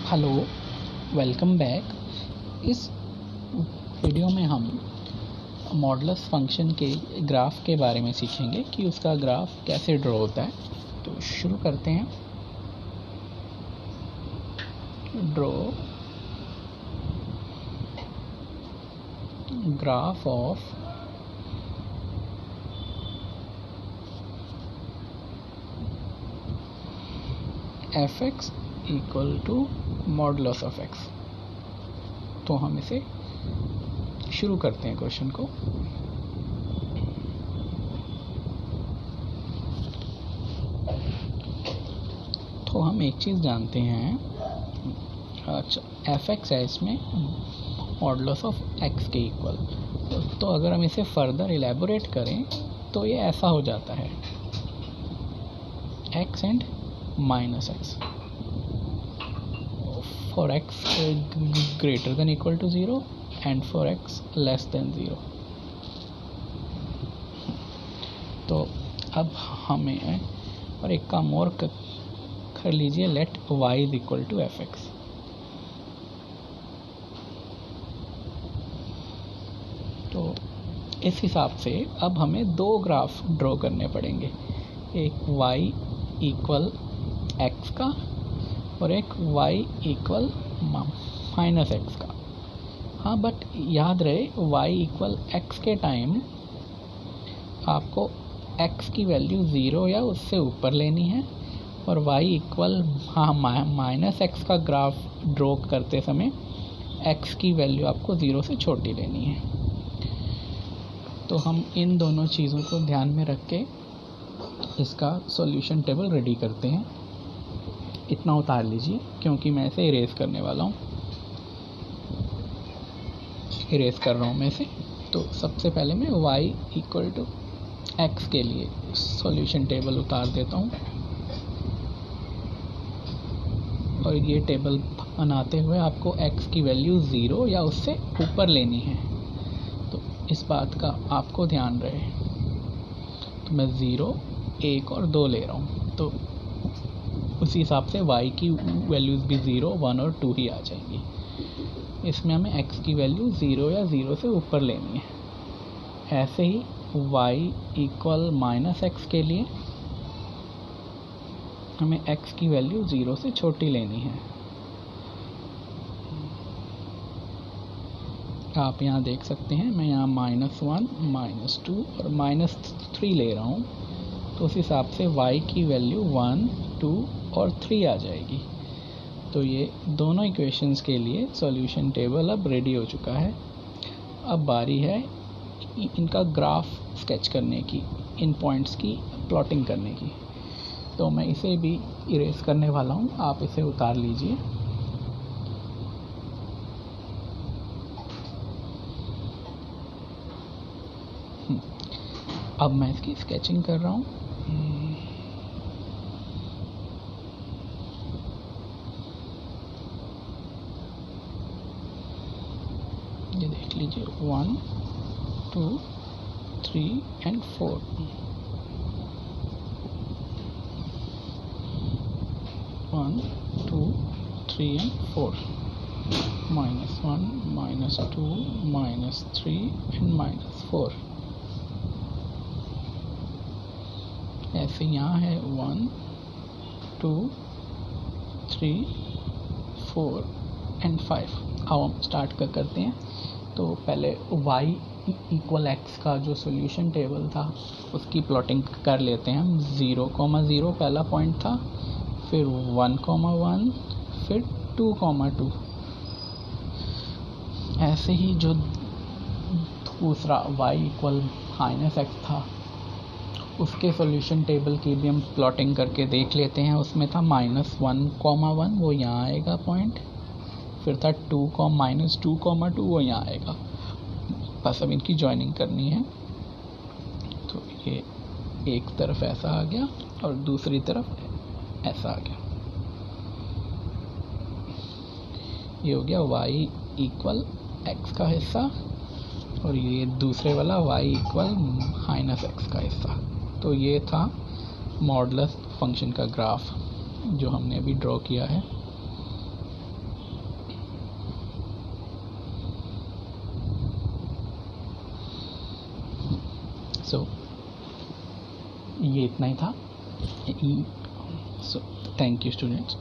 Hello, welcome back. इस video में हम मॉडुलस फंक्शन के ग्राफ के बारे में सीखेंगे कि उसका ग्राफ कैसे ड्रॉ होता है। तो शुरू करते हैं। Draw graph of f x equal to modulus of x. तो हम इसे शुरू करते हैं क्वेश्चन को। तो हम एक चीज़ जानते हैं, अच्छा एफ एक्स है, इसमें मॉडुलस ऑफ एक्स के इक्वल। तो अगर हम इसे फर्दर इलेबोरेट करें तो ये ऐसा हो जाता है, x and minus x for x greater than equal to 0 and for x less than 0। तो अब हमें और एक काम और कर लीजिए, let y is equal to f x. तो इस हिसाब से अब हमें दो ग्राफ ड्रॉ करने पड़ेंगे, एक y इक्वल एक्स का और एक y इक्वल माइनस एक्स का। हाँ, बट याद रहे y इक्वल एक्स के टाइम आपको x की वैल्यू 0 या उससे ऊपर लेनी है, और y इक्वल माइनस एक्स का ग्राफ ड्रॉ करते समय x की वैल्यू आपको 0 से छोटी लेनी है। तो हम इन दोनों चीज़ों को ध्यान में रख के इसका सॉल्यूशन टेबल रेडी करते हैं। इतना उतार लीजिए क्योंकि मैं इसे इरेज करने वाला हूँ। इरेज कर रहा हूँ मैं इसे। तो सबसे पहले मैं y इक्वल टू एक्स के लिए सॉल्यूशन टेबल उतार देता हूँ, और ये टेबल बनाते हुए आपको x की वैल्यू 0 या उससे ऊपर लेनी है। तो इस बात का आपको ध्यान रहे। तो मैं 0, 1 और 2 ले रहा हूँ, तो उसी हिसाब से y की वैल्यूज़ भी 0, 1 और 2 ही आ जाएंगी। इसमें हमें x की वैल्यू 0 या 0 से ऊपर लेनी है। ऐसे ही y इक्वल माइनस एक्स के लिए हमें x की वैल्यू 0 से छोटी लेनी है। आप यहाँ देख सकते हैं, मैं यहाँ -1, -2 और -3 ले रहा हूँ। तो उस हिसाब से y की वैल्यू 1, 2 और 3 आ जाएगी। तो ये दोनों इक्वेशंस के लिए सॉल्यूशन टेबल अब रेडी हो चुका है। अब बारी है इनका ग्राफ स्केच करने की, इन पॉइंट्स की प्लॉटिंग करने की। तो मैं इसे भी इरेज करने वाला हूँ, आप इसे उतार लीजिए। अब मैं इसकी स्केचिंग कर रहा हूँ। ये देख लीजिए, 1, 2, 3 एंड 4। -1, 2, 3 and 4, -1, -2, -3 and -4। ऐसे यहाँ है 1, 2, 3, 4 एंड 5। अब हम स्टार्ट करते हैं। तो पहले y इक्वल एक्स का जो सॉल्यूशन टेबल था उसकी प्लॉटिंग कर लेते हैं हम। 0,0 पहला पॉइंट था, फिर 1,1, फिर 2,2। ऐसे ही जो दूसरा y इक्वल माइनस एक्स था उसके सॉल्यूशन टेबल की भी हम प्लॉटिंग करके देख लेते हैं। उसमें था -1,1, वो यहाँ आएगा पॉइंट। फिर था -2,2 वो यहाँ आएगा। बस अब इनकी जॉइनिंग करनी है। तो ये एक तरफ ऐसा आ गया और दूसरी तरफ ऐसा आ गया। ये हो गया y इक्वल एक्स का हिस्सा, और ये दूसरे वाला y इक्वल माइनस एक्स का हिस्सा। तो ये था मॉडुलस फंक्शन का ग्राफ जो हमने अभी ड्रॉ किया है। सो ये इतना ही था। So thank you students.